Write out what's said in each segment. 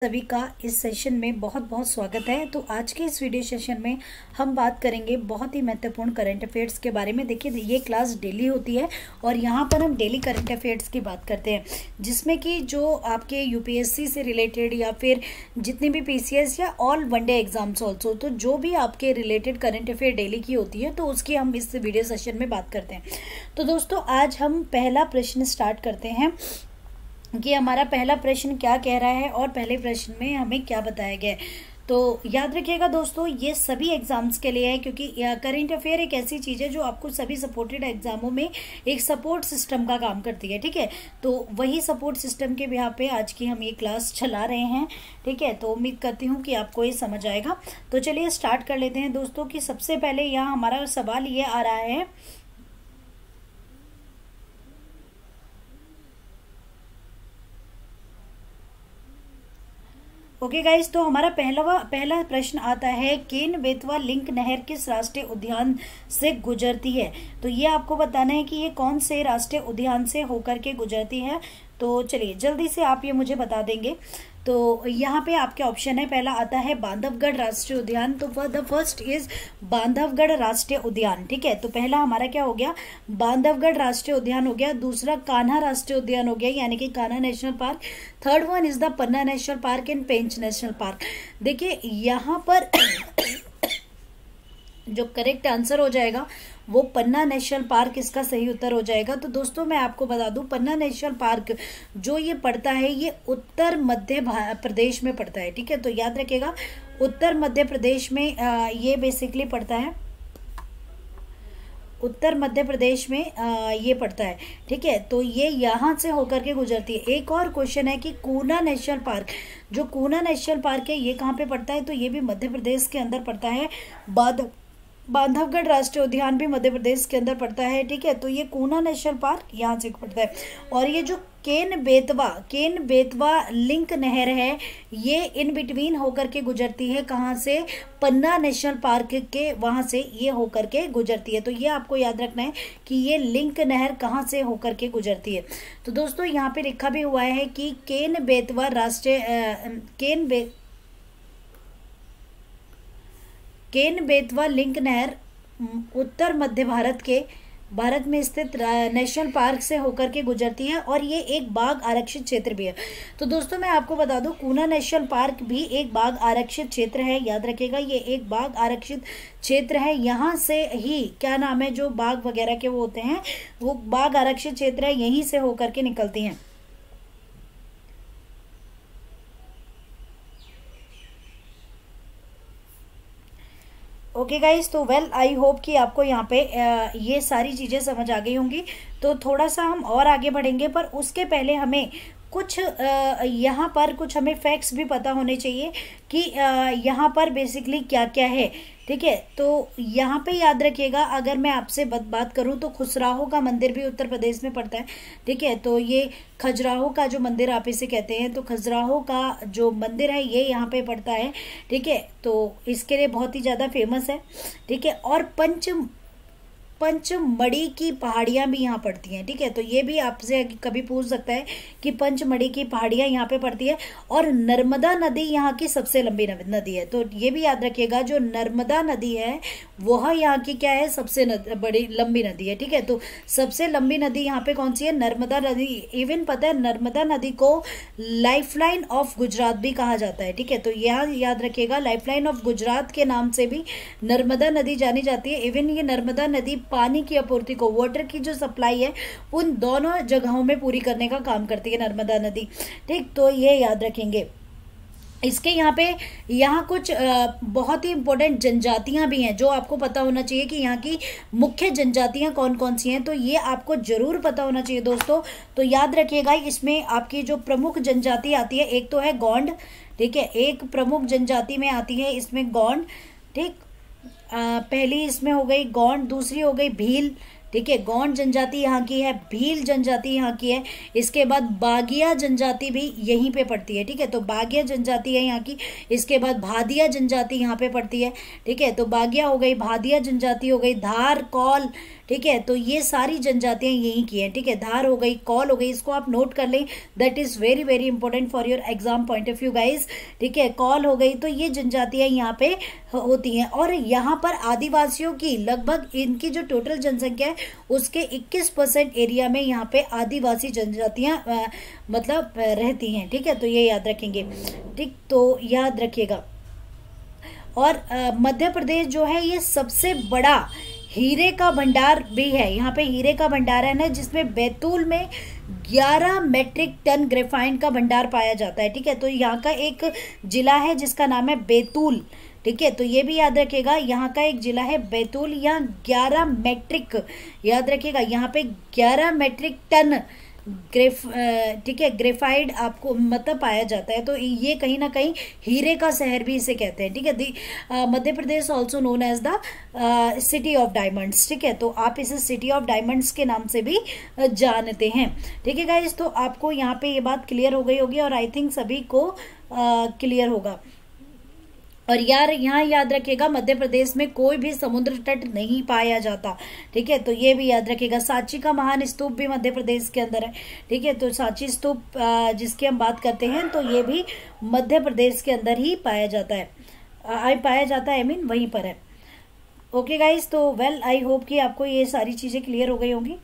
सभी का इस सेशन में बहुत बहुत स्वागत है। तो आज के इस वीडियो सेशन में हम बात करेंगे बहुत ही महत्वपूर्ण करंट अफेयर्स के बारे में। देखिए, ये क्लास डेली होती है और यहाँ पर हम डेली करंट अफेयर्स की बात करते हैं, जिसमें कि जो आपके यूपीएससी से रिलेटेड या फिर जितनी भी पीसीएस या ऑल वनडे एग्जाम्स ऑल्सो, तो जो भी आपके रिलेटेड करंट अफेयर डेली की होती है तो उसकी हम इस वीडियो सेशन में बात करते हैं। तो दोस्तों, आज हम पहला प्रश्न स्टार्ट करते हैं कि हमारा पहला प्रश्न क्या कह रहा है और पहले प्रश्न में हमें क्या बताया गया है। तो याद रखिएगा दोस्तों, ये सभी एग्जाम्स के लिए है, क्योंकि करंट अफेयर एक ऐसी चीज़ है जो आपको सभी सपोर्टेड एग्जामों में एक सपोर्ट सिस्टम का काम करती है। ठीक है, तो वही सपोर्ट सिस्टम के बिहाफ पे आज की हम ये क्लास चला रहे हैं। ठीक है, तो उम्मीद करती हूँ कि आपको ये समझ आएगा। तो चलिए स्टार्ट कर लेते हैं दोस्तों कि सबसे पहले यहाँ हमारा सवाल ये आ रहा है, ओके गाइस। तो हमारा पहला प्रश्न आता है, केन बेतवा लिंक नहर किस राष्ट्रीय उद्यान से गुजरती है। तो ये आपको बताना है कि ये कौन से राष्ट्रीय उद्यान से होकर के गुजरती है। तो चलिए जल्दी से आप ये मुझे बता देंगे। तो यहाँ पे आपके ऑप्शन है, पहला आता है बांधवगढ़ राष्ट्रीय उद्यान। तो द फर्स्ट इज बांधवगढ़ राष्ट्रीय उद्यान। ठीक है, तो पहला हमारा क्या हो गया, बांधवगढ़ राष्ट्रीय उद्यान हो गया। दूसरा कान्हा राष्ट्रीय उद्यान हो गया, यानी कि Kanha national park. Third one is the Panna national park and Pench national park. देखिए यहाँ पर जो करेक्ट आंसर हो जाएगा वो पन्ना नेशनल पार्क इसका सही उत्तर हो जाएगा। तो दोस्तों मैं आपको बता दूं, पन्ना नेशनल पार्क जो ये पड़ता है ये उत्तर मध्य प्रदेश में पड़ता है। ठीक है, तो याद रखिएगा उत्तर मध्य प्रदेश में ये बेसिकली पड़ता है, उत्तर मध्य प्रदेश में ये पड़ता है। ठीक है, तो ये यहाँ से होकर के गुजरती है। एक और क्वेश्चन है कि कूना नेशनल पार्क, जो कूना नेशनल पार्क है ये कहाँ पे पड़ता है। तो ये भी मध्य प्रदेश के अंदर पड़ता है। बांधवगढ़ राष्ट्रीय उद्यान भी मध्य प्रदेश के अंदर पड़ता है। ठीक है, तो ये कूना नेशनल पार्क यहाँ से पड़ता है। और ये जो केन बेतवा लिंक नहर है ये इन बिटवीन होकर के गुजरती है, कहाँ से, पन्ना नेशनल पार्क के वहां से ये होकर के गुजरती है। तो ये आपको याद रखना है कि ये लिंक नहर कहाँ से होकर के गुजरती है। तो दोस्तों यहाँ पे लिखा भी हुआ है कि केन बेतवा लिंक नहर उत्तर मध्य भारत में स्थित नेशनल पार्क से होकर के गुजरती है और ये एक बाघ आरक्षित क्षेत्र भी है। तो दोस्तों मैं आपको बता दूं, कूना नेशनल पार्क भी एक बाघ आरक्षित क्षेत्र है। याद रखिएगा ये एक बाघ आरक्षित क्षेत्र है। यहाँ से ही क्या नाम है, जो बाघ वगैरह के वो होते हैं वो बाघ आरक्षित क्षेत्र है, यहीं से होकर के निकलती हैं। ओके गाइस, तो वेल आई होप कि आपको यहाँ पे ये सारी चीज़ें समझ आ गई होंगी। तो थोड़ा सा हम और आगे बढ़ेंगे, पर उसके पहले हमें कुछ यहाँ पर कुछ हमें फैक्ट्स भी पता होने चाहिए कि यहाँ पर बेसिकली क्या क्या है। ठीक है, तो यहाँ पे याद रखिएगा, अगर मैं आपसे बात करूँ तो खजुराहो का मंदिर भी उत्तर प्रदेश में पड़ता है। ठीक है, तो ये खजुराहो का जो मंदिर आप इसे कहते हैं, तो खजुराहो का जो मंदिर है ये यहाँ पे पड़ता है। ठीक है, तो इसके लिए बहुत ही ज़्यादा फेमस है। ठीक है, और पंचमढ़ी की पहाड़ियाँ भी यहाँ पड़ती हैं। ठीक है, तो ये भी आपसे कभी पूछ सकता है कि पंचमढ़ी की पहाड़ियाँ यहाँ पे पड़ती है। और नर्मदा नदी यहाँ की सबसे लंबी नदी है। तो ये भी याद रखिएगा, जो नर्मदा नदी है वह यहाँ की क्या है, सबसे बड़ी लंबी नदी है। ठीक है, तो सबसे लंबी नदी यहाँ पे कौन सी है, नर्मदा नदी। इवन पता है नर्मदा नदी को लाइफलाइन ऑफ गुजरात भी कहा जाता है। ठीक है, तो यहाँ याद रखिएगा लाइफलाइन ऑफ गुजरात के नाम से भी नर्मदा नदी जानी जाती है। इवन ये नर्मदा नदी पानी की आपूर्ति को, वाटर की जो सप्लाई है उन दोनों जगहों में पूरी करने का काम करती है नर्मदा नदी। ठीक, तो ये याद रखेंगे। इसके यहाँ कुछ बहुत ही इंपॉर्टेंट जनजातियां भी हैं जो आपको पता होना चाहिए कि यहाँ की मुख्य जनजातियां कौन कौन सी हैं। तो ये आपको जरूर पता होना चाहिए दोस्तों। तो याद रखिएगा, इसमें आपकी जो प्रमुख जनजाति आती है, एक तो है गोंड। ठीक है, एक प्रमुख जनजाति में आती है इसमें गोंड। ठीक, पहली इसमें हो गई गोंड, दूसरी हो गई भील। ठीक है, गौंड जनजाति यहाँ की है, भील जनजाति यहाँ की है, इसके बाद बागिया जनजाति भी यहीं पे पड़ती है। ठीक है, तो बागिया जनजाति है यहाँ की, इसके बाद भादिया जनजाति यहाँ पे पड़ती है। ठीक है, तो बागिया हो गई, भादिया जनजाति हो गई, धार, कौल, ठीक है, तो ये सारी जनजातियां यहीं की हैं। ठीक है, धार हो गई, कौल हो गई, इसको आप नोट कर लें, that is very very important for your exam point of view guys. ठीक है, कौल हो गई, तो ये जनजातियां यहाँ पे होती हैं। और यहाँ पर आदिवासियों की लगभग, इनकी जो टोटल जनसंख्या है उसके 21% एरिया में यहाँ पे आदिवासी जनजातियां मतलब रहती हैं। ठीक है, तो ये याद रखेंगे। ठीक, तो याद रखिएगा। और मध्य प्रदेश जो है ये सबसे बड़ा हीरे का भंडार भी है। यहाँ पे हीरे का भंडार है ना, जिसमें बैतूल में 11 मेट्रिक टन ग्रेफाइट का भंडार पाया जाता है। ठीक है, तो यहाँ का एक जिला है जिसका नाम है बैतूल। ठीक है, तो ये भी याद रखिएगा, यहाँ का एक जिला है बैतूल, यहाँ 11 मेट्रिक, याद रखिएगा, यहाँ पे 11 मेट्रिक टन ठीक है ग्रेफाइड आपको मतलब पाया जाता है। तो ये कहीं ना कहीं हीरे का शहर भी इसे कहते हैं। ठीक है, Madhya Pradesh also known as the city of diamonds. ठीक है, तो आप इसे सिटी ऑफ डायमंड्स के नाम से भी जानते हैं। ठीक है गाइस, तो आपको यहाँ पे ये बात क्लियर हो गई होगी और आई थिंक सभी को क्लियर होगा। और यार यहाँ याद रखिएगा, मध्य प्रदेश में कोई भी समुद्र तट नहीं पाया जाता। ठीक है, तो ये भी याद रखिएगा। सांची का महान स्तूप भी मध्य प्रदेश के अंदर है। ठीक है, तो सांची स्तूप जिसकी हम बात करते हैं, तो ये भी मध्य प्रदेश के अंदर ही पाया जाता है। आई मीन वहीं पर है। ओके गाइज, तो वेल आई होप कि आपको ये सारी चीजें क्लियर हो गई होंगी।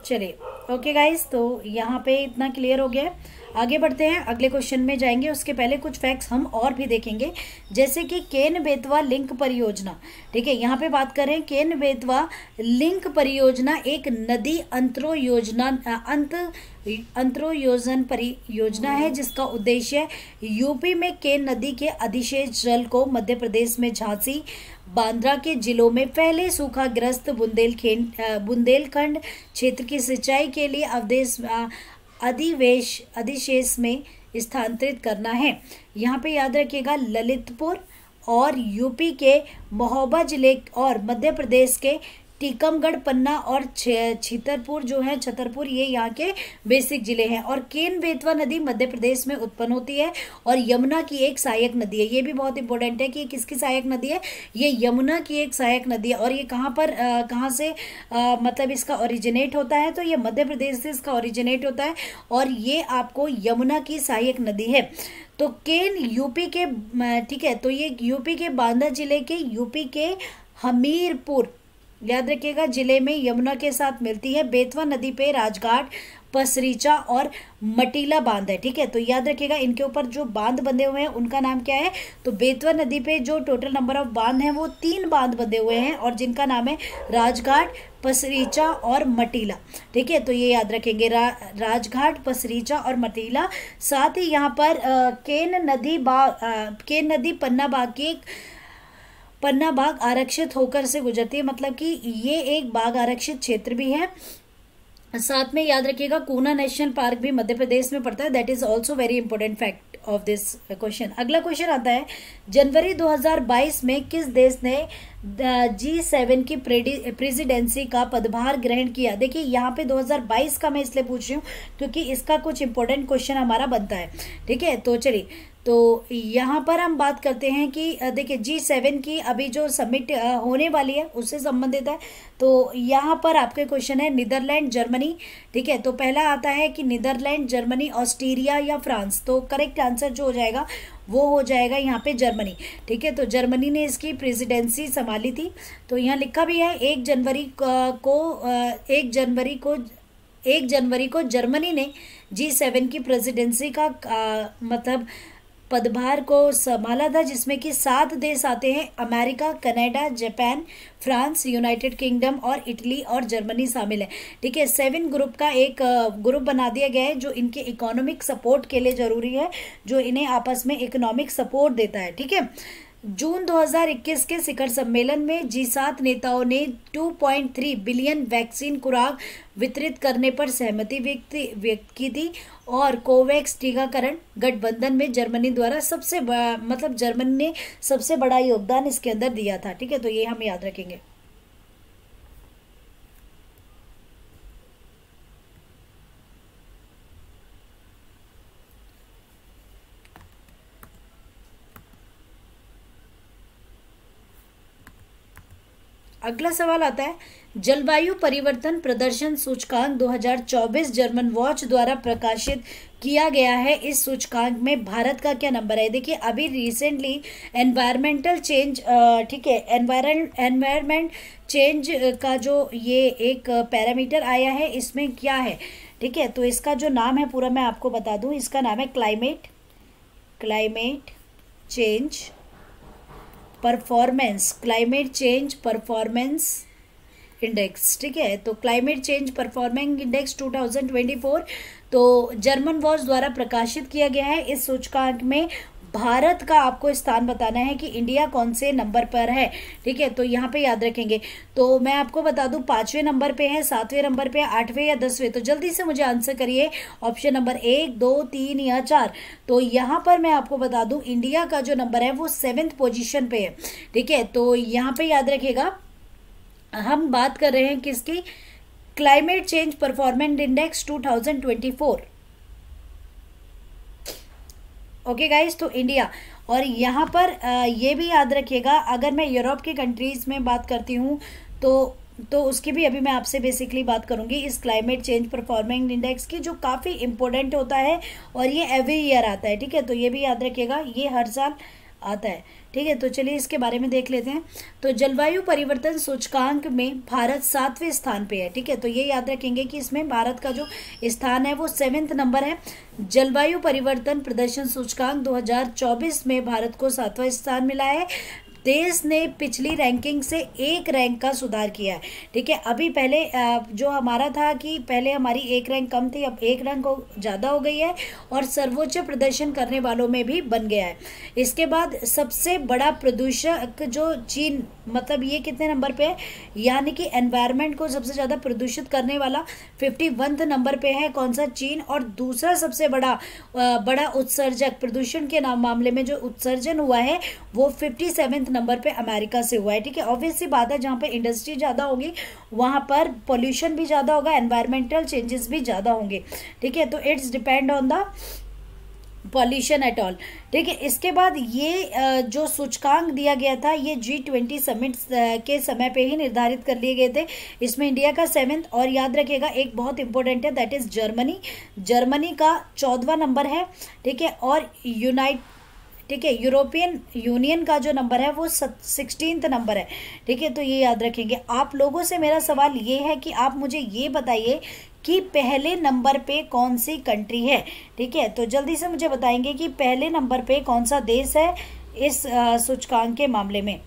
चलिए ओके गाइस, तो यहाँ पे इतना क्लियर हो गया है। आगे बढ़ते हैं, अगले क्वेश्चन में जाएंगे। उसके पहले कुछ फैक्ट्स हम और भी देखेंगे, जैसे कि केन बेतवा लिंक परियोजना। ठीक है, यहाँ पे बात करें, केन बेतवा लिंक परियोजना एक नदी अंतरोयोजन परियोजना है, जिसका उद्देश्य यूपी में केन नदी के अधिशेष जल को मध्य प्रदेश में झांसी, बांद्रा के जिलों में पहले सूखाग्रस्त बुंदेलखंड क्षेत्र की सिंचाई के लिए अधिशेष में स्थानांतरित करना है। यहाँ पे याद रखिएगा, ललितपुर और यूपी के महोबा जिले और मध्य प्रदेश के टीकमगढ़, पन्ना और छतरपुर जो है, छतरपुर, ये यहाँ के बेसिक जिले हैं। और केन बेतवा नदी मध्य प्रदेश में उत्पन्न होती है और यमुना की एक सहायक नदी है। ये भी बहुत इंपॉर्टेंट है कि किसकी सहायक नदी है, ये यमुना की एक सहायक नदी है। और ये कहाँ से मतलब इसका ओरिजिनेट होता है, तो ये मध्य प्रदेश से इसका ओरिजिनेट होता है और ये आपको यमुना की सहायक नदी है। तो केन यूपी के, ठीक है, तो ये यूपी के बांदा जिले के, यूपी के हमीरपुर, याद रखिएगा, जिले में यमुना के साथ मिलती है। बेतवा नदी पे राजघाट, पसरीचा और मटीला बांध है। ठीक है, तो याद रखिएगा, इनके ऊपर जो बांध बंधे हुए हैं उनका नाम क्या है, तो बेतवा नदी पे जो टोटल नंबर ऑफ बांध हैं वो 3 बांध बंधे हुए हैं और जिनका नाम है राजघाट, पसरीचा और मटीला। ठीक है, तो ये याद रखेंगे, राजघाट, पसरीचा और मटीला। साथ ही यहाँ पर केन नदी पन्ना बाग आरक्षित होकर से गुजरती है, मतलब कि ये एक बाग आरक्षित क्षेत्र भी है। साथ में याद रखिएगा, कूना नेशनल पार्क भी मध्य प्रदेश में पड़ता है। That is also very important fact of this question. अगला क्वेश्चन आता है, जनवरी 2022 में किस देश ने G7 की प्रेसिडेंसी का पदभार ग्रहण किया। देखिए यहाँ पे 2022 का मैं इसलिए पूछ रही हूँ क्योंकि इसका कुछ इंपॉर्टेंट क्वेश्चन हमारा बनता है। ठीक है, तो चलिए, तो यहाँ पर हम बात करते हैं कि देखिए G7 की अभी जो समिट होने वाली है उससे संबंधित है। तो यहाँ पर आपके क्वेश्चन है नीदरलैंड, जर्मनी। ठीक है, तो पहला आता है कि नीदरलैंड, जर्मनी, ऑस्ट्रेलिया या फ्रांस। तो करेक्ट आंसर जो हो जाएगा वो हो जाएगा यहाँ पे जर्मनी। ठीक है, तो जर्मनी ने इसकी प्रेसिडेंसी संभाली थी। तो यहाँ लिखा भी है 1 जनवरी को जर्मनी ने G7 की प्रेसिडेंसी का मतलब पदभार को संभाला था, जिसमें कि 7 देश आते हैं, America, Canada, Japan, France, United kingdom और इटली और जर्मनी शामिल है। ठीक है, 7 ग्रुप का एक ग्रुप बना दिया गया है जो इनके इकोनॉमिक सपोर्ट के लिए जरूरी है, जो इन्हें आपस में इकोनॉमिक सपोर्ट देता है। ठीक है, जून 2021 के शिखर सम्मेलन में G7 नेताओं ने 2.3 बिलियन वैक्सीन खुराक वितरित करने पर सहमति व्यक्त की थी। और कोवैक्स टीकाकरण गठबंधन में जर्मनी द्वारा मतलब जर्मनी ने सबसे बड़ा योगदान इसके अंदर दिया था। ठीक है, तो ये हम याद रखेंगे। अगला सवाल आता है, जलवायु परिवर्तन प्रदर्शन सूचकांक 2024 जर्मन वॉच द्वारा प्रकाशित किया गया है। इस सूचकांक में भारत का क्या नंबर है? देखिए, अभी रिसेंटली एनवायरमेंटल चेंज, ठीक है, एनवायरमेंट चेंज का जो ये एक पैरामीटर आया है, इसमें क्या है? ठीक है, तो इसका जो नाम है पूरा मैं आपको बता दूं, इसका नाम है climate change performance, climate change performance index. ठीक है, तो क्लाइमेट चेंज परफॉर्मेंस इंडेक्स 2024 तो जर्मन वॉच द्वारा प्रकाशित किया गया है। इस सूचकांक में भारत का आपको स्थान बताना है कि इंडिया कौन से नंबर पर है। ठीक है, तो यहाँ पे याद रखेंगे। तो मैं आपको बता दूं 5वें नंबर पे है, 7वें नंबर पे, 8वें या 10वें। तो जल्दी से मुझे आंसर करिए, ऑप्शन नंबर 1, 2, 3 या 4। तो यहाँ पर मैं आपको बता दूं इंडिया का जो नंबर है वो 7th पोजिशन पे है। ठीक है, तो यहाँ पे याद रखिएगा, हम बात कर रहे हैं किसकी? Climate change performance index 2024। Okay guys, तो इंडिया। और यहाँ पर ये भी याद रखिएगा, अगर मैं यूरोप की कंट्रीज में बात करती हूँ तो उसकी भी अभी मैं आपसे बेसिकली बात करूंगी, इस क्लाइमेट चेंज परफॉर्मेंस इंडेक्स की, जो काफ़ी इंपॉर्टेंट होता है और ये एवरी ईयर आता है। ठीक है, तो ये भी याद रखिएगा, ये हर साल आता है। ठीक है, तो चलिए इसके बारे में देख लेते हैं। तो जलवायु परिवर्तन सूचकांक में भारत 7वें स्थान पे है। ठीक है, तो ये याद रखेंगे कि इसमें भारत का जो स्थान है वो 7th नंबर है। जलवायु परिवर्तन प्रदर्शन सूचकांक 2024 में भारत को 7वां स्थान मिला है। देश ने पिछली रैंकिंग से 1 रैंक का सुधार किया है। ठीक है, अभी पहले जो हमारा था कि पहले हमारी 1 रैंक कम थी, अब 1 रैंक ज़्यादा हो गई है और सर्वोच्च प्रदर्शन करने वालों में भी बन गया है। इसके बाद सबसे बड़ा प्रदूषक जो चीन, मतलब ये कितने नंबर पे है? यानी कि एनवायरनमेंट को सबसे ज़्यादा प्रदूषित करने वाला 51 नंबर पे है। कौन सा? चीन। और दूसरा सबसे बड़ा उत्सर्जक, प्रदूषण के मामले में जो उत्सर्जन हुआ है वो 57 नंबर पे अमेरिका से हुआ है। ठीक है, ऑब्वियस सी बात है, जहाँ पे इंडस्ट्री ज़्यादा होगी वहाँ पर पोल्यूशन भी ज़्यादा होगा, एनवायरमेंटल चेंजेस भी ज़्यादा होंगे। ठीक है, तो it's depend on the pollution at all. ठीक है, इसके बाद ये जो सूचकांक दिया गया था ये G20 समिट के समय पे ही निर्धारित कर लिए गए थे। इसमें इंडिया का 7th, और याद रखिएगा एक बहुत इंपॉर्टेंट है, दैट इज जर्मनी का 14वां नंबर है। ठीक है, और ठीक है, यूरोपियन यूनियन का जो नंबर है वो 16th नंबर है। ठीक है, तो ये याद रखेंगे। आप लोगों से मेरा सवाल ये है कि आप मुझे ये बताइए कि पहले नंबर पे कौन सी कंट्री है। ठीक है, तो जल्दी से मुझे बताएंगे कि पहले नंबर पे कौन सा देश है इस सूचकांक के मामले में।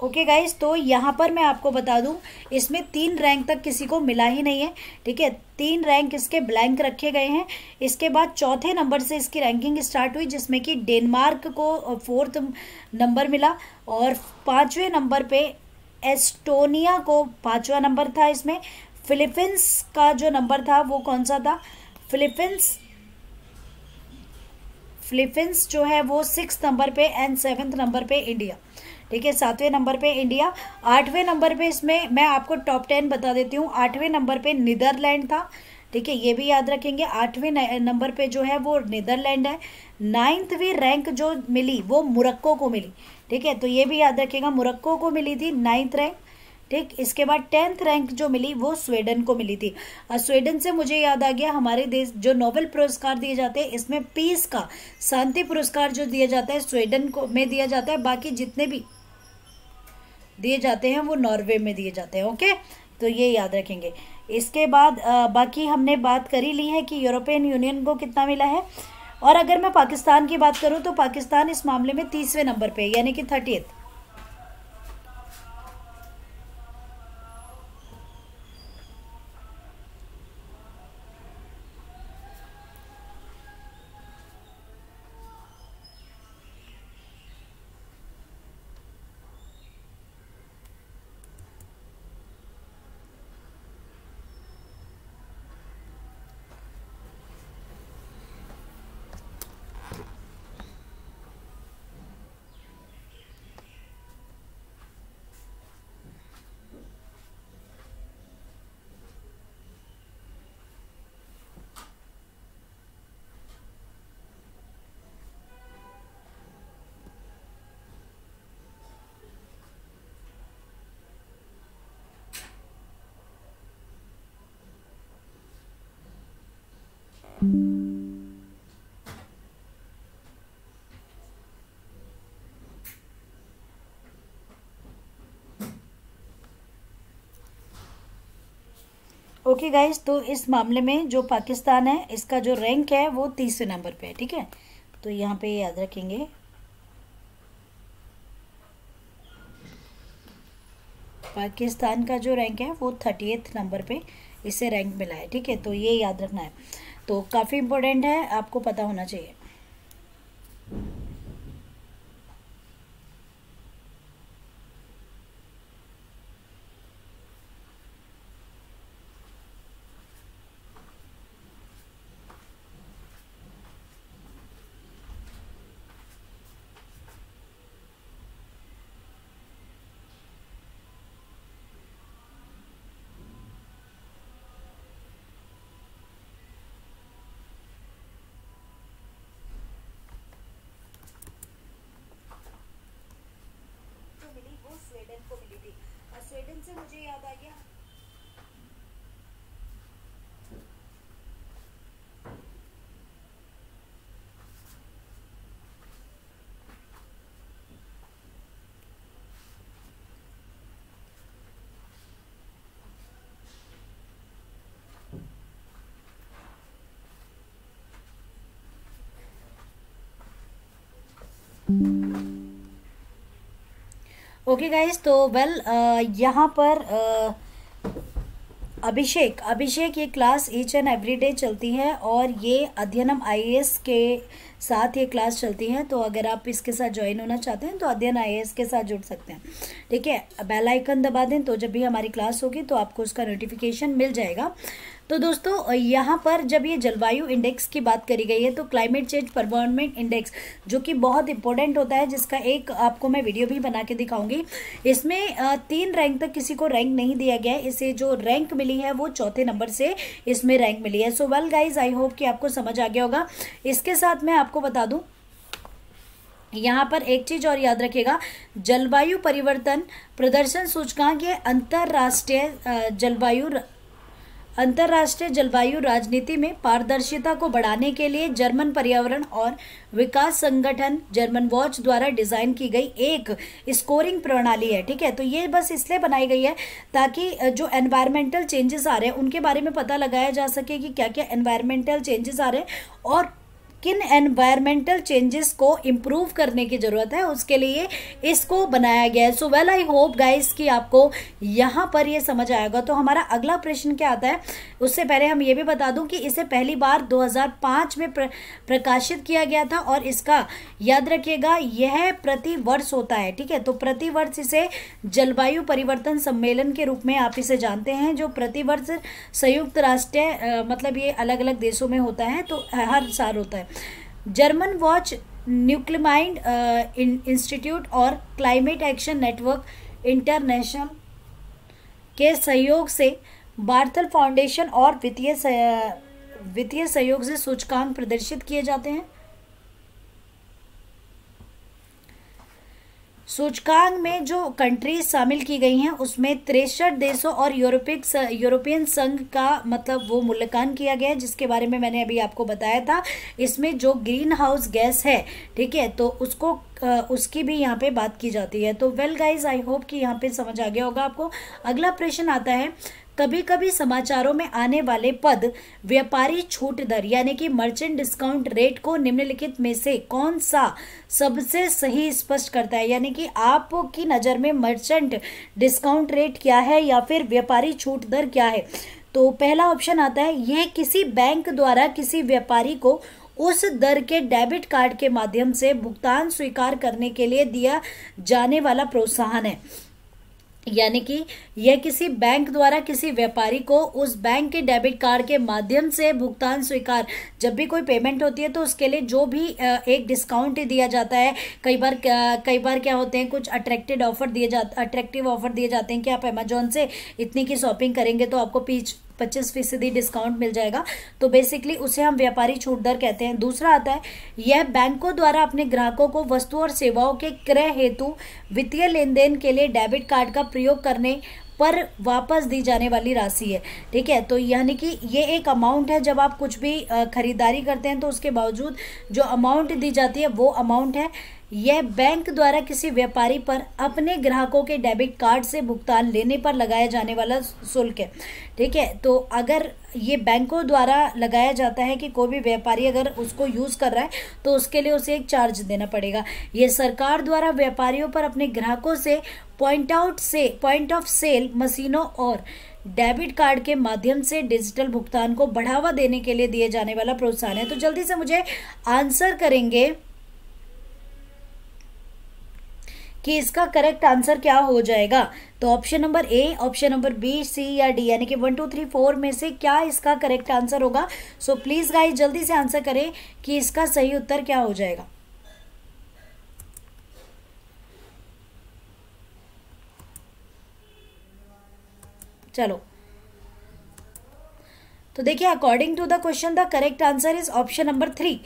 ओके गाइस, तो यहाँ पर मैं आपको बता दूं इसमें 3 रैंक तक किसी को मिला ही नहीं है। ठीक है, 3 रैंक इसके ब्लैंक रखे गए हैं। इसके बाद 4थे नंबर से इसकी रैंकिंग स्टार्ट हुई, जिसमें कि डेनमार्क को 4th नंबर मिला, और 5वें नंबर पे एस्टोनिया को 5वां नंबर था। इसमें फिलीपींस का जो नंबर था वो कौन सा था? फिलीपींस जो है वो 6th नंबर पे, एंड 7th नंबर पे इंडिया। ठीक है, 7वें नंबर पे इंडिया। 8वें नंबर पे इसमें मैं आपको टॉप 10 बता देती हूँ। 8वें नंबर पे नीदरलैंड था। ठीक है, ये भी याद रखेंगे, 8वें नंबर पे जो है वो नीदरलैंड है। 9वीं रैंक जो मिली वो मोरक्को को मिली। ठीक है, तो ये भी याद रखेगा, मोरक्को को मिली थी 9th रैंक। ठीक, इसके बाद 10th रैंक जो मिली वो स्वीडन को मिली थी। स्वीडन से मुझे याद आ गया, हमारे देश जो नोबेल पुरस्कार दिए जाते हैं इसमें पीस का, शांति पुरस्कार जो दिया जाता है स्वीडन को में दिया जाता है, बाकी जितने भी दिए जाते हैं वो नॉर्वे में दिए जाते हैं। ओके, तो ये याद रखेंगे। इसके बाद बाकी हमने बात कर ही ली है कि यूरोपियन यूनियन को कितना मिला है। और अगर मैं पाकिस्तान की बात करूं तो पाकिस्तान इस मामले में 30वें नंबर पे, यानी कि 30th। ओके गाइज, तो इस मामले में जो पाकिस्तान है इसका जो रैंक है वो 30वें नंबर पे है। ठीक है, तो यहाँ पे याद रखेंगे। पाकिस्तान का जो रैंक है वो 38 नंबर पे इसे रैंक मिला है। ठीक है, तो ये याद रखना है, तो काफ़ी इम्पोर्टेंट है, आपको पता होना चाहिए। स्वीडन को मिली थी, और स्वीडन से मुझे याद आ गया ओके गाइज, तो वेल यहाँ पर अभिषेक ये class each and every day चलती है, और ये अध्ययनम आईएएस के साथ ये क्लास चलती है। तो अगर आप इसके साथ ज्वाइन होना चाहते हैं तो अध्ययन आईएएस के साथ जुड़ सकते हैं। ठीक है, बेल आइकन दबा दें, तो जब भी हमारी क्लास होगी तो आपको उसका नोटिफिकेशन मिल जाएगा। तो दोस्तों, यहाँ पर जब ये जलवायु इंडेक्स की बात करी गई है, तो क्लाइमेट चेंज परफॉर्मेंस इंडेक्स, जो कि बहुत इंपॉर्टेंट होता है, जिसका एक आपको मैं वीडियो भी बना के दिखाऊंगी। इसमें 3 रैंक तक किसी को रैंक नहीं दिया गया है, इसे जो रैंक मिली है वो 4थे नंबर से इसमें रैंक मिली है। So well guys, I hope कि आपको समझ आ गया होगा। इसके साथ मैं आपको बता दूं, यहाँ पर एक चीज और याद रखिएगा, जलवायु परिवर्तन प्रदर्शन सूचकांक ये अंतर्राष्ट्रीय जलवायु राजनीति में पारदर्शिता को बढ़ाने के लिए जर्मन पर्यावरण और विकास संगठन जर्मन वॉच द्वारा डिजाइन की गई एक स्कोरिंग प्रणाली है। ठीक है, तो ये बस इसलिए बनाई गई है ताकि जो एनवायरमेंटल चेंजेस आ रहे हैं उनके बारे में पता लगाया जा सके कि क्या क्या एनवायरमेंटल चेंजेस आ रहे हैं और किन एनवायरमेंटल चेंजेस को इम्प्रूव करने की जरूरत है, उसके लिए इसको बनाया गया है। So well, I hope guys कि आपको यहाँ पर ये समझ आएगा। तो हमारा अगला प्रश्न क्या आता है, उससे पहले हम ये भी बता दूं कि इसे पहली बार 2005 में प्रकाशित किया गया था, और इसका याद रखिएगा यह प्रति वर्ष होता है। ठीक है, तो प्रति वर्ष इसे जलवायु परिवर्तन सम्मेलन के रूप में आप इसे जानते हैं, जो प्रति वर्ष संयुक्त राष्ट्र मतलब ये अलग अलग देशों में होता है, तो हर साल होता है। जर्मन वॉच, न्यूक्लिमाइड इंस्टीट्यूट और क्लाइमेट एक्शन नेटवर्क इंटरनेशनल के सहयोग से बार्थल फाउंडेशन और वित्तीय सहयोग से सूचकांक प्रदर्शित किए जाते हैं। सूचकांक में जो कंट्रीज शामिल की गई हैं उसमें 63 देशों और यूरोपियन संघ का मतलब वो मूल्यांकन किया गया है, जिसके बारे में मैंने अभी आपको बताया था। इसमें जो ग्रीन हाउस गैस है, ठीक है, तो उसकी भी यहाँ पे बात की जाती है। तो वेल गाइज, आई होप कि यहाँ पे समझ आ गया होगा आपको। अगला प्रश्न आता है, कभी कभी समाचारों में आने वाले पद व्यापारी छूट दर यानी कि मर्चेंट डिस्काउंट रेट को निम्नलिखित में से कौन सा सबसे सही स्पष्ट करता है, यानी कि आपकी नजर में मर्चेंट डिस्काउंट रेट क्या है या फिर व्यापारी छूट दर क्या है। तो पहला ऑप्शन आता है, यह किसी बैंक द्वारा किसी व्यापारी को उस दर के डेबिट कार्ड के माध्यम से भुगतान स्वीकार करने के लिए दिया जाने वाला प्रोत्साहन है। यानी कि यह किसी बैंक द्वारा किसी व्यापारी को उस बैंक के डेबिट कार्ड के माध्यम से भुगतान स्वीकार, जब भी कोई पेमेंट होती है तो उसके लिए जो भी एक डिस्काउंट दिया जाता है। कई बार क्या होते हैं, कुछ अट्रैक्टिव ऑफर दिए जाते हैं कि आप अमेजोन से इतनी की शॉपिंग करेंगे तो आपको 25% डिस्काउंट मिल जाएगा। तो बेसिकली उसे हम व्यापारी छूट दर कहते हैं। दूसरा आता है, यह बैंकों द्वारा अपने ग्राहकों को वस्तु और सेवाओं के क्रय हेतु वित्तीय लेन देन के लिए डेबिट कार्ड का प्रयोग करने पर वापस दी जाने वाली राशि है, ठीक है। तो यानी कि ये एक अमाउंट है, जब आप कुछ भी खरीदारी करते हैं तो उसके बावजूद जो अमाउंट दी जाती है वो अमाउंट है। यह बैंक द्वारा किसी व्यापारी पर अपने ग्राहकों के डेबिट कार्ड से भुगतान लेने पर लगाया जाने वाला शुल्क है, ठीक है। तो अगर ये बैंकों द्वारा लगाया जाता है कि कोई भी व्यापारी अगर उसको यूज़ कर रहा है तो उसके लिए उसे एक चार्ज देना पड़ेगा। ये सरकार द्वारा व्यापारियों पर अपने ग्राहकों से पॉइंट ऑफ सेल मशीनों और डेबिट कार्ड के माध्यम से डिजिटल भुगतान को बढ़ावा देने के लिए दिए जाने वाला प्रोत्साहन है। तो जल्दी से मुझे आंसर करेंगे कि इसका करेक्ट आंसर क्या हो जाएगा। तो option number A, option number B, C या डी, यानी कि 1 2 3 4 में से क्या इसका करेक्ट आंसर होगा। सो प्लीज गाइस जल्दी से आंसर करें कि इसका सही उत्तर क्या हो जाएगा। चलो, तो देखिए according to the question the correct answer is option number 3।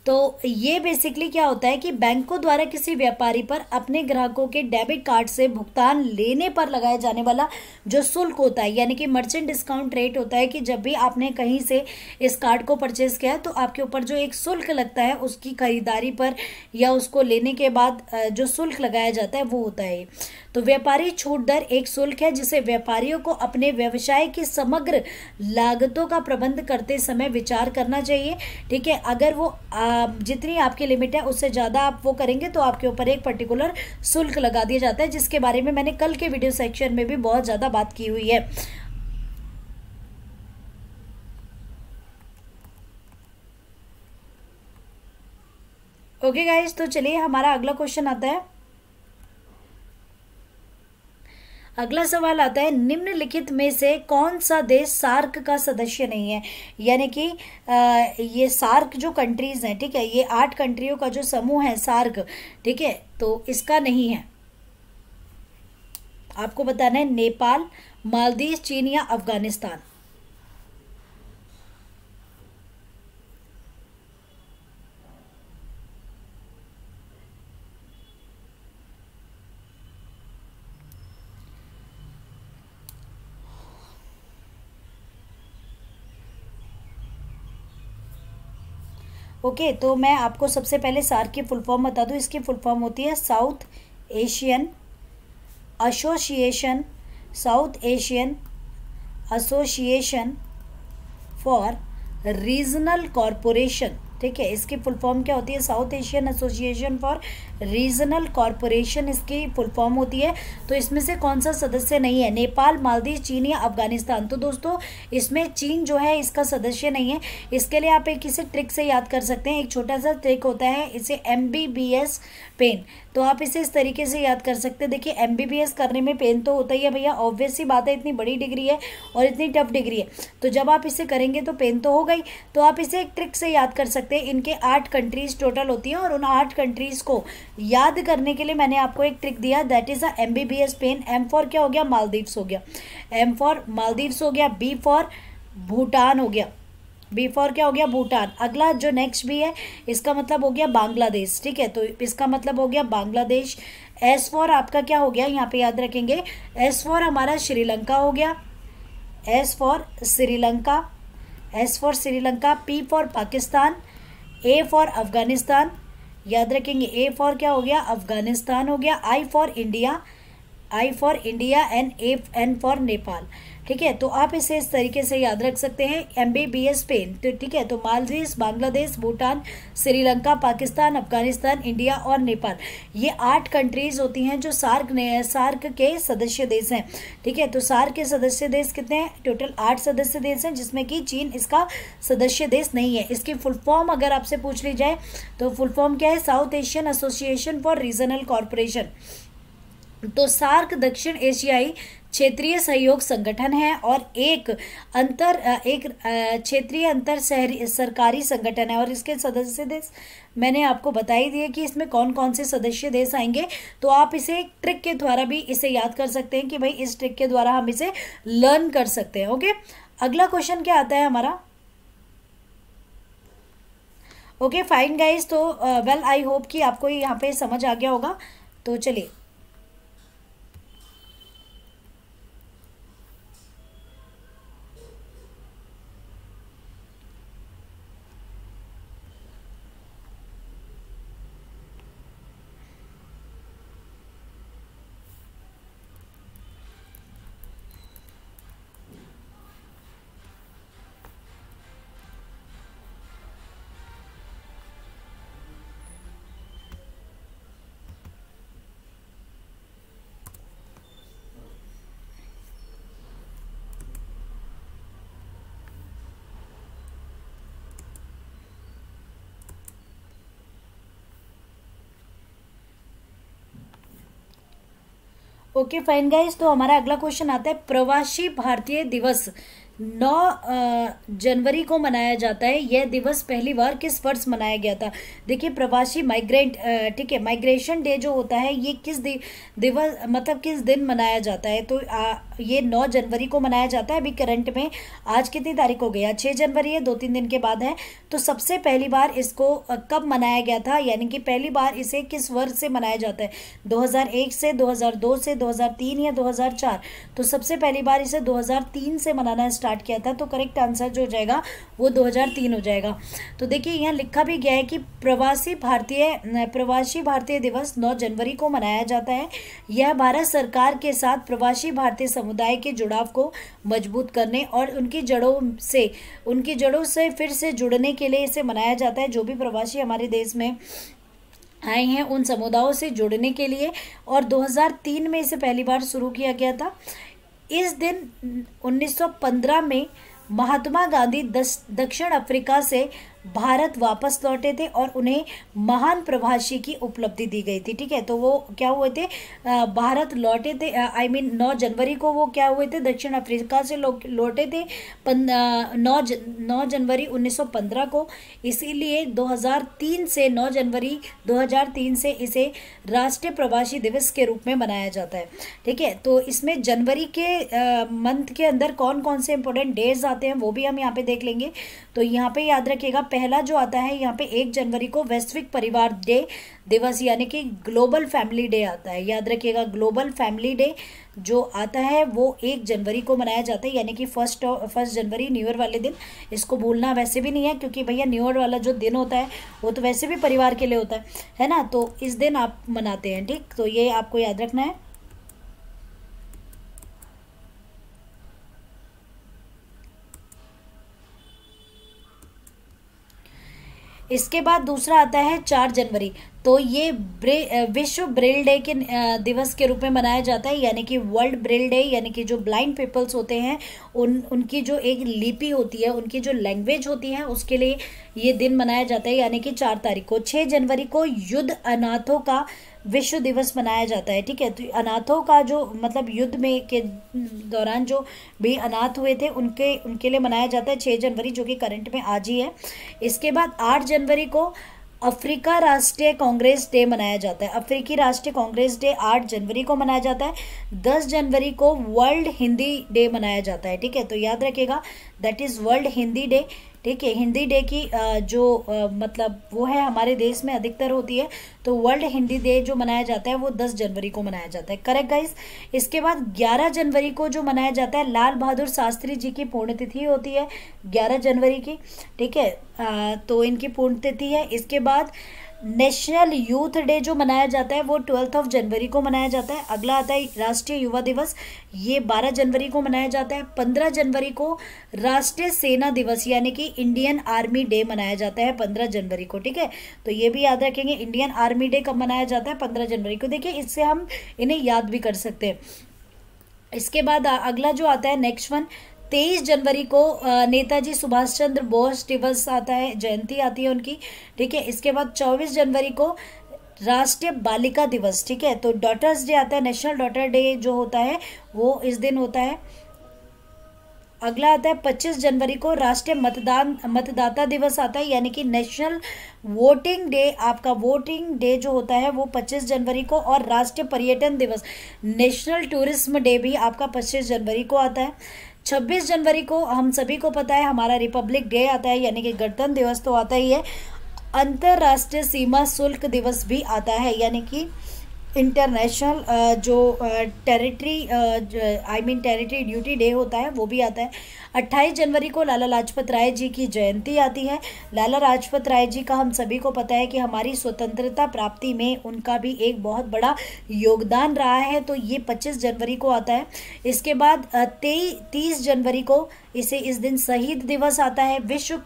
तो ये बेसिकली क्या होता है कि बैंकों द्वारा किसी व्यापारी पर अपने ग्राहकों के डेबिट कार्ड से भुगतान लेने पर लगाया जाने वाला जो शुल्क होता है, यानी कि मर्चेंट डिस्काउंट रेट होता है, कि जब भी आपने कहीं से इस कार्ड को परचेज किया है तो आपके ऊपर जो एक शुल्क लगता है उसकी खरीदारी पर या उसको लेने के बाद जो शुल्क लगाया जाता है वो होता है। तो व्यापारी छूट दर एक शुल्क है जिसे व्यापारियों को अपने व्यवसाय की समग्र लागतों का प्रबंध करते समय विचार करना चाहिए, ठीक है। अगर वो जितनी आपकी लिमिट है उससे ज़्यादा आप वो करेंगे तो आपके ऊपर एक पर्टिकुलर शुल्क लगा दिया जाता है, जिसके बारे में मैंने कल के वीडियो सेक्शन में भी बहुत ज़्यादा बात की हुई है। ओके गाइस, तो चलिए हमारा अगला क्वेश्चन आता है। अगला सवाल आता है, निम्नलिखित में से कौन सा देश सार्क का सदस्य नहीं है। यानी कि ये सार्क जो कंट्रीज हैं, ठीक है, ये 8 कंट्रियों का जो समूह है सार्क, ठीक है, तो इसका नहीं है। आपको बताना है नेपाल, मालदीव, चीन या अफगानिस्तान। ओके, तो मैं आपको सबसे पहले सार्क की फुल फॉर्म बता दूं। इसकी फुल फॉर्म होती है south Asian association, south Asian association for regional corporation, ठीक है। इसकी फुल फॉर्म क्या होती है? South Asian association for regional corporation इसकी फुल फॉर्म होती है। तो इसमें से कौन सा सदस्य नहीं है? नेपाल, मालदीव, चीन या अफगानिस्तान। तो दोस्तों इसमें चीन जो है इसका सदस्य नहीं है। इसके लिए आप एक इसे ट्रिक से याद कर सकते हैं। एक छोटा सा ट्रिक होता है, इसे MBBS पेन, तो आप इसे इस तरीके से याद कर सकते हैं। देखिए MBBS करने में पेन तो होता ही है भैया, ऑब्वियस सी बात है, इतनी बड़ी डिग्री है और इतनी टफ डिग्री है, तो जब आप इसे करेंगे तो पेन तो हो गई। तो आप इसे एक ट्रिक से याद कर सकते हैं। इनके 8 कंट्रीज टोटल होती हैं और उन 8 कंट्रीज को याद करने के लिए मैंने आपको एक ट्रिक दिया, that is a MBBS pen. M for क्या हो गया? मालदीव्स हो गया, M फॉर मालदीव्स हो गया, B फॉर भूटान हो गया, B फॉर क्या हो गया? भूटान। अगला जो नेक्स्ट भी है इसका मतलब हो गया बांग्लादेश, ठीक है, तो इसका मतलब हो गया बांग्लादेश। S फॉर आपका क्या हो गया? यहाँ पे याद रखेंगे, S फॉर हमारा श्रीलंका हो गया, S for Sri Lanka, S for Sri Lanka. P for Pakistan, A for Afghanistan, याद रखेंगे A फॉर क्या हो गया? अफगानिस्तान हो गया। I for India, I for India and N for Nepal, ठीक है। तो आप इसे इस तरीके से याद रख सकते हैं, MBBS पेन, तो ठीक है। तो मालदीव, बांग्लादेश, भूटान, श्रीलंका, पाकिस्तान, अफगानिस्तान, इंडिया और नेपाल, ये 8 कंट्रीज होती हैं जो सार्क के सदस्य देश हैं, ठीक है। तो सार्क के सदस्य देश कितने हैं? टोटल 8 सदस्य देश हैं, जिसमें कि चीन इसका सदस्य देश नहीं है। इसकी फुल फॉर्म अगर आपसे पूछ ली जाए तो फुल फॉर्म क्या है? South Asian association for regional corporation. तो सार्क दक्षिण एशियाई क्षेत्रीय सहयोग संगठन है और एक क्षेत्रीय अंतर सरकारी संगठन है। और इसके सदस्य देश मैंने आपको बता ही दिए कि इसमें कौन कौन से सदस्य देश आएंगे। तो आप इसे एक ट्रिक के द्वारा भी इसे याद कर सकते हैं कि भाई इस ट्रिक के द्वारा हम इसे लर्न कर सकते हैं। ओके, अगला क्वेश्चन क्या आता है हमारा? ओके फाइन गाइज, तो वेल आई होप कि आपको यहाँ पे समझ आ गया होगा। तो चलिए ओके फाइन गाइस, तो हमारा अगला क्वेश्चन आता है प्रवासी भारतीय दिवस 9 जनवरी को मनाया जाता है। यह दिवस पहली बार किस वर्ष मनाया गया था? देखिए प्रवासी माइग्रेंट, ठीक है, माइग्रेशन डे जो होता है ये किस दिवस मतलब किस दिन मनाया जाता है? तो ये 9 जनवरी को मनाया जाता है। अभी करंट में आज कितनी तारीख हो गई? 6 जनवरी है, 2-3 दिन के बाद है। तो सबसे पहली बार इसको कब मनाया गया था, यानी कि पहली बार इसे किस वर्ष से मनाया जाता है? 2001 से, 2002 से, 2003 या 2004? तो सबसे पहली बार इसे 2003 से मनाना स्टार्ट किया था। तो करेक्ट आंसर जो हो जाएगा वो 2003 हो जाएगा। तो देखिए यहाँ लिखा भी गया है कि प्रवासी भारतीय दिवस 9 जनवरी को मनाया जाता है। यह भारत सरकार के साथ प्रवासी भारतीय समुदाय के जुड़ाव को मजबूत करने और उनकी जड़ों से फिर से जुड़ने के लिए इसे मनाया जाता है। जो भी प्रवासी हमारे देश में आए हैं उन समुदायों से जुड़ने के लिए, और 2003 में इसे पहली बार शुरू किया गया था। इस दिन 1915 में महात्मा गांधी दक्षिण अफ्रीका से भारत वापस लौटे थे और उन्हें महान प्रभाषी की उपलब्धि दी गई थी। ठीक है, तो वो क्या हुए थे? भारत लौटे थे, 9 जनवरी को वो क्या हुए थे? दक्षिण अफ्रीका से लौटे थे 9 जनवरी 1915 को। इसीलिए 2003 से 9 जनवरी 2003 से इसे राष्ट्रीय प्रवासी दिवस के रूप में मनाया जाता है। ठीक है, तो इसमें जनवरी के मंथ के अंदर कौन कौन से इंपॉर्टेंट डेज आते हैं वो भी हम यहाँ पे देख लेंगे। तो यहाँ पे याद रखिएगा, पहला जो आता है यहाँ पे 1 जनवरी को वैश्विक परिवार दिवस यानी कि ग्लोबल फैमिली डे आता है। याद रखिएगा, ग्लोबल फैमिली डे जो आता है वो 1 जनवरी को मनाया जाता है, यानी कि फर्स्ट जनवरी न्यू ईयर वाले दिन। इसको भूलना वैसे भी नहीं है, क्योंकि भैया न्यू ईयर वाला जो दिन होता है वो तो वैसे भी परिवार के लिए होता है ना। तो इस दिन आप मनाते हैं, ठीक, तो ये आपको याद रखना है। इसके बाद दूसरा आता है 4 जनवरी। तो ये विश्व ब्रेल डे के दिवस के रूप में मनाया जाता है, यानी कि वर्ल्ड ब्रेल डे, यानी कि जो ब्लाइंड पीपल्स होते हैं उनकी जो एक लिपि होती है, उनकी जो लैंग्वेज होती है, उसके लिए ये दिन मनाया जाता है, यानी कि 4 तारीख को। 6 जनवरी को युद्ध अनाथों का विश्व दिवस मनाया जाता है। ठीक है, तो अनाथों का जो मतलब युद्ध में के दौरान जो भी अनाथ हुए थे उनके लिए मनाया जाता है 6 जनवरी, जो कि करंट में आज ही है। इसके बाद 8 जनवरी को अफ्रीका राष्ट्रीय कांग्रेस डे मनाया जाता है। अफ्रीकी राष्ट्रीय कांग्रेस डे 8 जनवरी को मनाया जाता है। 10 जनवरी को वर्ल्ड हिंदी डे मनाया जाता है। ठीक है, तो याद रखिएगा that is world Hindi day. ठीक है, हिंदी डे की मतलब वो है हमारे देश में अधिकतर होती है, तो वर्ल्ड हिंदी डे जो मनाया जाता है वो 10 जनवरी को मनाया जाता है। Correct guys. इसके बाद 11 जनवरी को जो मनाया जाता है, लाल बहादुर शास्त्री जी की पुण्यतिथि होती है 11 जनवरी की। ठीक है, तो इनकी पुण्यतिथि है। इसके बाद नेशनल यूथ डे जो मनाया जाता है वो 12 जनवरी को मनाया जाता है। अगला आता है राष्ट्रीय युवा दिवस, ये 12 जनवरी को मनाया जाता है। 15 जनवरी को राष्ट्रीय सेना दिवस यानी कि इंडियन आर्मी डे मनाया जाता है 15 जनवरी को। ठीक है, तो ये भी याद रखेंगे, इंडियन आर्मी डे कब मनाया जाता है? 15 जनवरी को। देखिए इससे हम इन्हें याद भी कर सकते हैं। इसके बाद अगला जो आता है नेक्स्ट वन, 23 जनवरी को नेताजी सुभाष चंद्र बोस दिवस आता है, जयंती आती है उनकी। ठीक है, इसके बाद 24 जनवरी को राष्ट्रीय बालिका दिवस। ठीक है, तो डॉटर्स डे आता है, नेशनल डॉटर डे जो होता है वो इस दिन होता है। अगला आता है 25 जनवरी को राष्ट्रीय मतदाता दिवस आता है, यानी कि नेशनल वोटिंग डे। आपका वोटिंग डे जो होता है वो 25 जनवरी को। और राष्ट्रीय पर्यटन दिवस, नेशनल टूरिज्म डे भी आपका 25 जनवरी को आता है। 26 जनवरी को हम सभी को पता है हमारा रिपब्लिक डे आता है, यानी कि गणतंत्र दिवस तो आता ही है। अंतर्राष्ट्रीय सीमा शुल्क दिवस भी आता है, यानी कि इंटरनेशनल जो टेरिटरी टेरिटरी ड्यूटी डे होता है वो भी आता है। 28 जनवरी को लाला लाजपत राय जी की जयंती आती है। लाला लाजपत राय जी का हम सभी को पता है कि हमारी स्वतंत्रता प्राप्ति में उनका भी एक बहुत बड़ा योगदान रहा है, तो ये 25 जनवरी को आता है। इसके बाद 30 जनवरी को इस दिन शहीद दिवस आता है। विश्व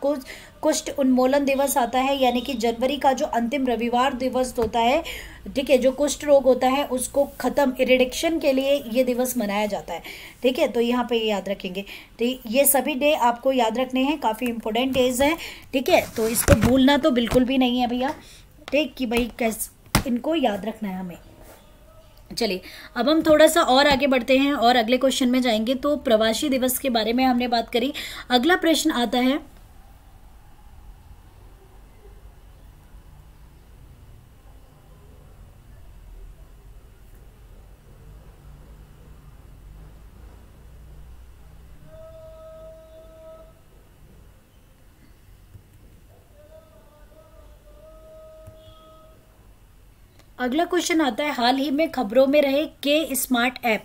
कुष्ठ उन्मूलन दिवस आता है, यानी कि जनवरी का जो अंतिम रविवार दिवस होता है, ठीक है, जो कुष्ठ रोग होता है उसको खत्म इरिडिक्शन के लिए ये दिवस मनाया जाता है। ठीक है, तो यहाँ पे याद रखेंगे। ठीक, ये सभी डे आपको याद रखने हैं, काफ़ी इंपॉर्टेंट डेज हैं। ठीक है, तो इसको भूलना तो बिल्कुल भी नहीं है भैया। ठीक, कि भाई कैसे इनको याद रखना है हमें। चलिए अब हम थोड़ा सा और आगे बढ़ते हैं और अगले क्वेश्चन में जाएंगे। तो प्रवासी दिवस के बारे में हमने बात करी। अगला प्रश्न आता है, अगला क्वेश्चन आता है, हाल ही में खबरों में रहे के स्मार्ट ऐप।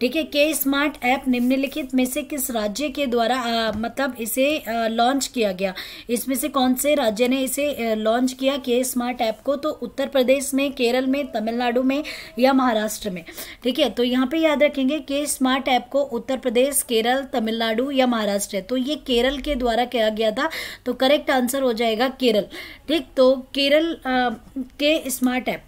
ठीक है, के स्मार्ट ऐप निम्नलिखित में से किस राज्य के द्वारा मतलब इसे लॉन्च किया गया? इसमें से कौन से राज्य ने इसे लॉन्च किया के स्मार्ट ऐप को? तो उत्तर प्रदेश में, केरल में, तमिलनाडु में या महाराष्ट्र में? ठीक है, तो यहाँ पे याद रखेंगे के स्मार्ट ऐप को उत्तर प्रदेश, केरल, तमिलनाडु या महाराष्ट्र है। तो ये केरल के द्वारा किया गया था, तो करेक्ट आंसर हो जाएगा केरल। ठीक, तो केरल के स्मार्ट ऐप।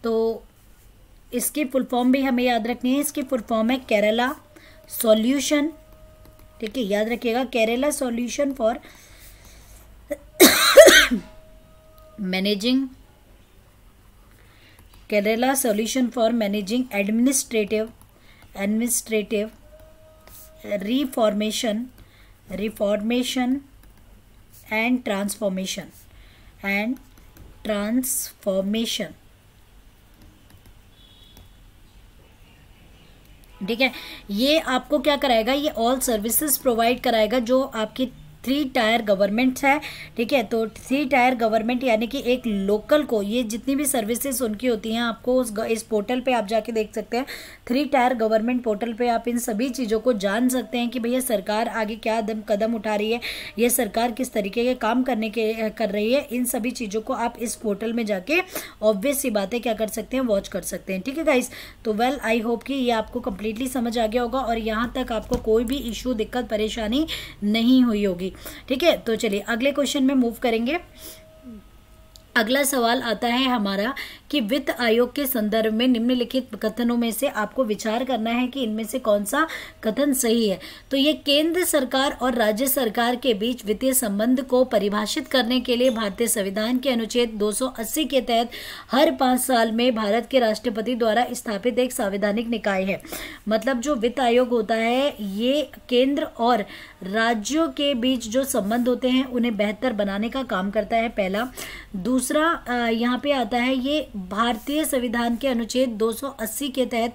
तो इसकी फुल फॉर्म भी हमें याद रखनी है। इसकी फुल फॉर्म है केरला सॉल्यूशन। ठीक है, याद रखिएगा, Kerala solution for managing, Kerala solution for managing administrative reformation and transformation. ठीक है, ये आपको क्या कराएगा? ये ऑल सर्विसेज प्रोवाइड कराएगा जो आपकी 3 टायर गवर्नमेंट है। ठीक है, तो 3 टायर गवर्नमेंट यानी कि एक लोकल को, ये जितनी भी सर्विसेज उनकी होती हैं, आपको इस पोर्टल पे आप जाके देख सकते हैं। 3 टायर गवर्नमेंट पोर्टल पे आप इन सभी चीज़ों को जान सकते हैं कि भैया सरकार आगे क्या कदम उठा रही है, ये सरकार किस तरीके के काम कर रही है। इन सभी चीज़ों को आप इस पोर्टल में जाके ऑब्वियस सी बातें क्या कर सकते हैं, वॉच कर सकते हैं। ठीक है गाइस, तो वेल आई होप कि ये आपको कंप्लीटली समझ आ गया होगा और यहाँ तक आपको कोई भी इशू, दिक्कत, परेशानी नहीं हुई होगी। ठीक है, तो चलिए अगले क्वेश्चन में मूव करेंगे। अगला सवाल आता है हमारा कि वित्त आयोग के संदर्भ में निम्नलिखित कथनों में से आपको विचार करना है कि इनमें से कौन सा कथन सही है। तो ये केंद्र सरकार और राज्य सरकार के बीच वित्तीय संबंध को परिभाषित करने के लिए भारतीय संविधान के अनुच्छेद 280 के तहत हर 5 साल में भारत के राष्ट्रपति द्वारा स्थापित एक संवैधानिक निकाय है। मतलब जो वित्त आयोग होता है, ये केंद्र और राज्यों के बीच जो संबंध होते हैं उन्हें बेहतर बनाने का काम करता है, पहला। दूसरा यहाँ पे आता है, ये भारतीय संविधान के अनुच्छेद 280 के तहत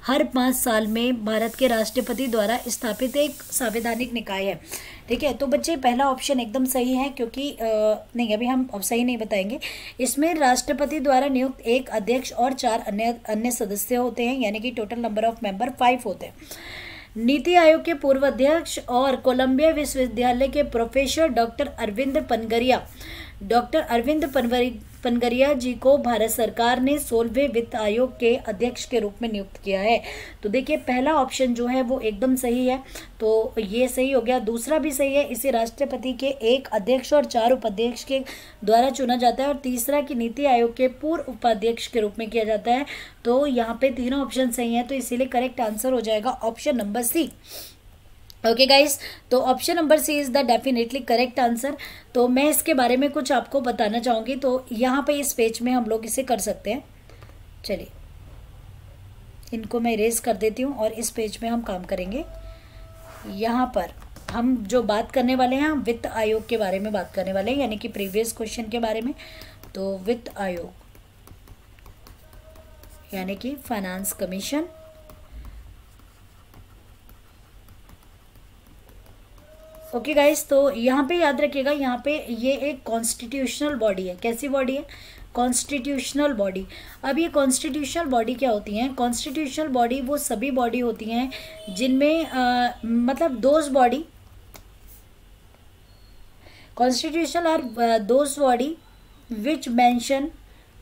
हर 5 साल में भारत के राष्ट्रपति द्वारा स्थापित एक संवैधानिक निकाय है। ठीक है, तो बच्चे पहला ऑप्शन एकदम सही है, क्योंकि नहीं, अभी हम अब सही नहीं बताएंगे। इसमें राष्ट्रपति द्वारा नियुक्त एक अध्यक्ष और 4 अन्य सदस्य होते हैं, यानी कि टोटल नंबर ऑफ मेंबर 5 होते हैं। नीति आयोग के पूर्व अध्यक्ष और कोलंबिया विश्वविद्यालय के प्रोफेसर डॉक्टर अरविंद पनगरिया जी को भारत सरकार ने 16वें वित्त आयोग के अध्यक्ष के रूप में नियुक्त किया है। तो देखिए पहला ऑप्शन जो है वो एकदम सही है, तो ये सही हो गया। दूसरा भी सही है, इसे राष्ट्रपति के एक अध्यक्ष और 4 उपाध्यक्ष के द्वारा चुना जाता है। और तीसरा कि नीति आयोग के पूर्व उपाध्यक्ष के रूप में किया जाता है। तो यहाँ पे तीनों ऑप्शन सही हैं, तो इसीलिए करेक्ट आंसर हो जाएगा option number C. Okay guys, तो option number C is the definitely correct answer. तो मैं इसके बारे में कुछ आपको बताना चाहूंगी। तो यहाँ पे इस पेज में हम लोग इसे कर सकते हैं। चलिए इनको मैं इरेज कर देती हूँ और इस पेज में हम काम करेंगे। यहाँ पर हम जो बात करने वाले हैं, हम वित्त आयोग के बारे में बात करने वाले हैं, यानी कि प्रीवियस क्वेश्चन के बारे में। तो वित्त आयोग यानी कि फाइनेंस कमीशन। ओके गाइस, तो यहाँ पे याद रखिएगा, यहाँ पे ये एक कॉन्स्टिट्यूशनल बॉडी है। कैसी बॉडी है? Constitutional body. अब ये कॉन्स्टिट्यूशनल बॉडी क्या होती हैं? कॉन्स्टिट्यूशनल बॉडी वो सभी बॉडी होती हैं जिनमें मतलब those body, constitutional are those body which mention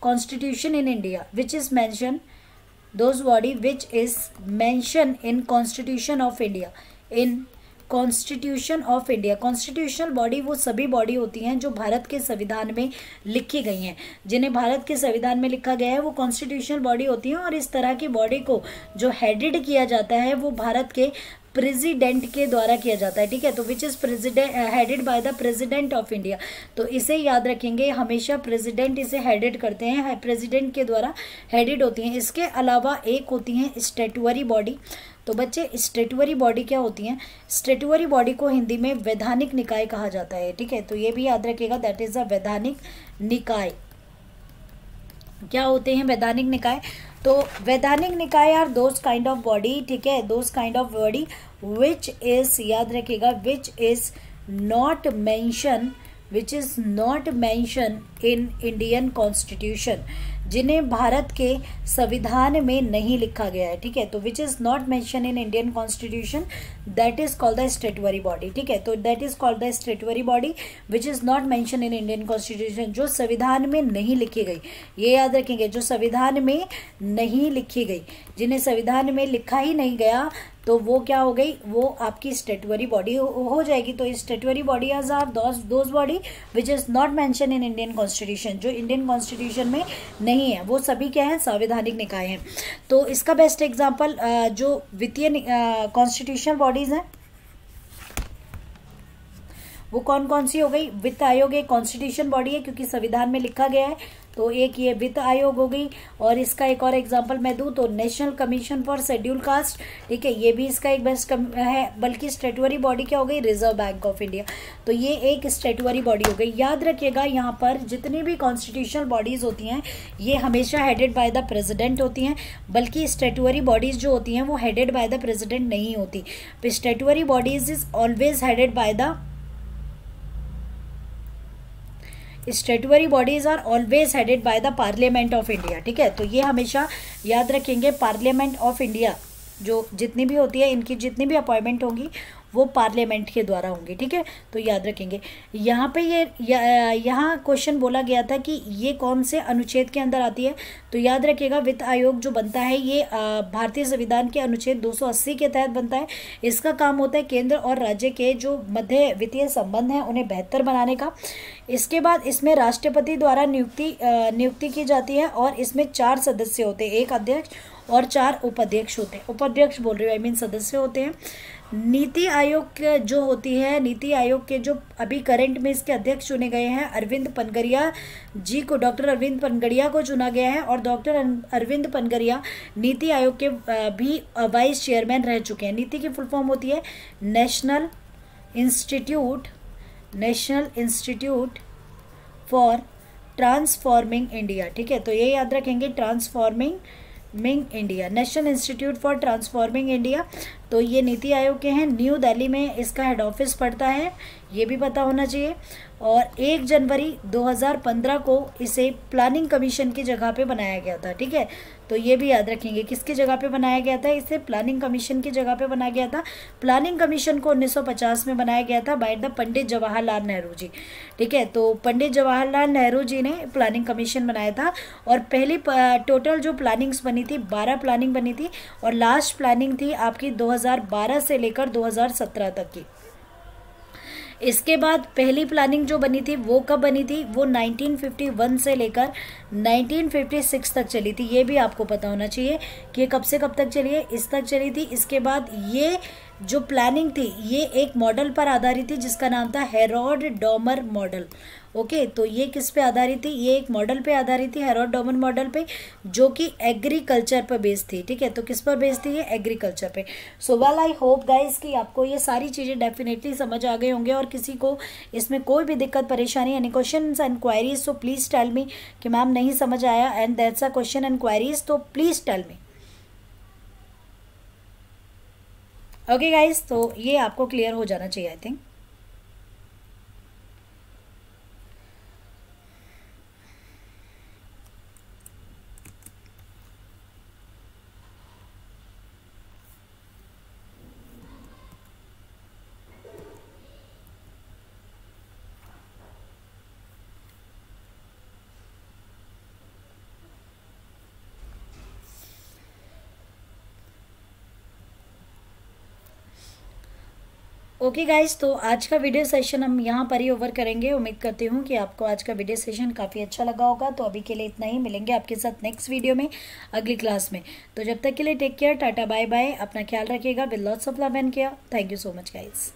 constitution in India, which is mention those body which is mentioned in Constitution of India, in constitution of India. Constitutional body वो सभी body होती हैं जो भारत के संविधान में लिखी गई हैं, जिन्हें भारत के संविधान में लिखा गया है वो कॉन्स्टिट्यूशनल बॉडी होती हैं। और इस तरह की बॉडी को जो हेडेड किया जाता है वो भारत के प्रेसिडेंट के द्वारा किया जाता है, ठीक है। तो which is president headed by the president of India. तो इसे याद रखेंगे, हमेशा प्रेसिडेंट इसे हेडेड करते हैं, प्रेसिडेंट के द्वारा हेडेड होती हैं। इसके अलावा एक होती हैं स्टैट्यूटरी बॉडी। तो बच्चे स्टैट्यूटरी बॉडी क्या होती हैं? स्टैट्यूटरी बॉडी को हिंदी में वैधानिक निकाय कहा जाता है, ठीक है। तो ये भी याद रखिएगा, दैट इज अ वैधानिक निकाय। क्या होते हैं वैधानिक निकाय? तो वैधानिक निकाय are those kind of body, ठीक है, those kind of body which is, याद रखिएगा, which is not mention in Indian constitution, जिन्हें भारत के संविधान में नहीं लिखा गया है, ठीक है। तो विच is not mention in Indian constitution, that is called the statutory body, ठीक है। तो that is called the statutory body which is not mention in Indian constitution, जो संविधान में नहीं लिखी गई। ये याद रखेंगे, जो संविधान में नहीं लिखी गई, जिन्हें संविधान में लिखा ही नहीं गया, तो वो क्या हो गई? वो आपकी स्टैट्यूटरी बॉडी हो जाएगी। तो statutory body are those body which is not mention in Indian constitution, जो इंडियन कॉन्स्टिट्यूशन में नहीं है, वो सभी क्या है? संवैधानिक निकाय हैं। तो इसका बेस्ट एग्जांपल जो वित्तीय कॉन्स्टिट्यूशनल बॉडीज हैं वो कौन कौन सी हो गई? वित्त आयोग एक कॉन्स्टिट्यूशन बॉडी है क्योंकि संविधान में लिखा गया है, तो एक ये वित्त आयोग हो गई। और इसका एक और एग्जांपल मैं दूं तो national commission for schedule caste, ठीक है, ये भी इसका एक बेस्ट है। बल्कि स्टैट्यूटरी बॉडी क्या हो गई? Reserve bank of India. तो ये एक स्टैट्यूटरी बॉडी हो गई। याद रखिएगा, यहाँ पर जितनी भी कॉन्स्टिट्यूशनल बॉडीज होती हैं ये हमेशा हेडेड बाय द प्रेसिडेंट होती हैं, बल्कि स्टैट्यूटरी बॉडीज जो होती हैं वो हेडेड बाय द प्रेसिडेंट नहीं होती। Statutory bodies is always headed by the statutory bodies are always headed by the parliament of India, ठीक है। तो ये हमेशा याद रखेंगे, पार्लियामेंट ऑफ इंडिया जो जितनी भी होती है, इनकी जितनी भी अपॉइंटमेंट होंगी वो पार्लियामेंट के द्वारा होंगी, ठीक है। तो याद रखेंगे। यहाँ पे यहाँ क्वेश्चन बोला गया था कि ये कौन से अनुच्छेद के अंदर आती है। तो याद रखिएगा, वित्त आयोग जो बनता है ये भारतीय संविधान के अनुच्छेद 280 के तहत बनता है। इसका काम होता है केंद्र और राज्य के जो मध्य वित्तीय संबंध हैं उन्हें बेहतर बनाने का। इसके बाद इसमें राष्ट्रपति द्वारा नियुक्ति की जाती है और इसमें 4 सदस्य होते हैं, एक अध्यक्ष और 4 उपाध्यक्ष होते हैं। उपाध्यक्ष बोल रही हूँ, आई मीन सदस्य होते हैं। नीति आयोग जो होती है, नीति आयोग के जो अभी करंट में इसके अध्यक्ष चुने गए हैं अरविंद पनगड़िया जी को, डॉक्टर अरविंद पनगड़िया को चुना गया है। और डॉक्टर अरविंद पनगड़िया नीति आयोग के भी वाइस चेयरमैन रह चुके हैं। नीति की फुल फॉर्म होती है national institute for transforming India, ठीक है। तो ये याद रखेंगे, transforming India, national institute for transforming India. तो ये नीति आयोग के हैं, न्यू दिल्ली में इसका हेड ऑफिस पड़ता है, ये भी पता होना चाहिए। और 1 जनवरी 2015 को इसे प्लानिंग कमीशन की जगह पे बनाया गया था, ठीक है। तो ये भी याद रखेंगे, किसकी जगह पे बनाया गया था? इसे प्लानिंग कमीशन की जगह पे बनाया गया था। प्लानिंग कमीशन को 1950 में बनाया गया था बाय द पंडित जवाहरलाल नेहरू जी, ठीक है। तो पंडित जवाहरलाल नेहरू जी ने प्लानिंग कमीशन बनाया था। और पहली टोटल जो प्लानिंग्स बनी थी 12 प्लानिंग बनी थी, और लास्ट प्लानिंग थी आपकी 2012 से लेकर 2017 तक की। इसके बाद पहली प्लानिंग जो बनी थी वो कब बनी थी? वो 1951 से लेकर 1956 तक चली थी। ये भी आपको पता होना चाहिए कि कब से कब तक चली है, इस तक चली थी। इसके बाद ये जो प्लानिंग थी ये एक मॉडल पर आधारित थी जिसका नाम था हेरोड डॉमर मॉडल। ओके, तो ये किस पे आधारित थी? ये एक मॉडल पे आधारित थी, हेरोड डॉमर मॉडल पे, जो कि एग्रीकल्चर पर बेस्ड थी, ठीक है। तो किस पर बेस्ड थी? ये एग्रीकल्चर पे। So well, I hope guys कि आपको ये सारी चीज़ें डेफिनेटली समझ आ गए होंगे। और किसी को इसमें कोई भी दिक्कत परेशानी यानी क्वेश्चन एंड क्वायरीज, तो प्लीज़ टेल मी कि मैम नहीं समझ आया and that's a question and queries, तो please tell me. Okay guys, तो ये आपको क्लियर हो जाना चाहिए आई थिंक। ओके गाइज, तो आज का वीडियो सेशन हम यहाँ पर ही ओवर करेंगे। उम्मीद करती हूँ कि आपको आज का वीडियो सेशन काफ़ी अच्छा लगा होगा। तो अभी के लिए इतना ही, मिलेंगे आपके साथ नेक्स्ट वीडियो में, अगली क्लास में। तो जब तक के लिए take care, tata bye bye, अपना ख्याल रखिएगा। With lots of love and care. Thank you so much guys.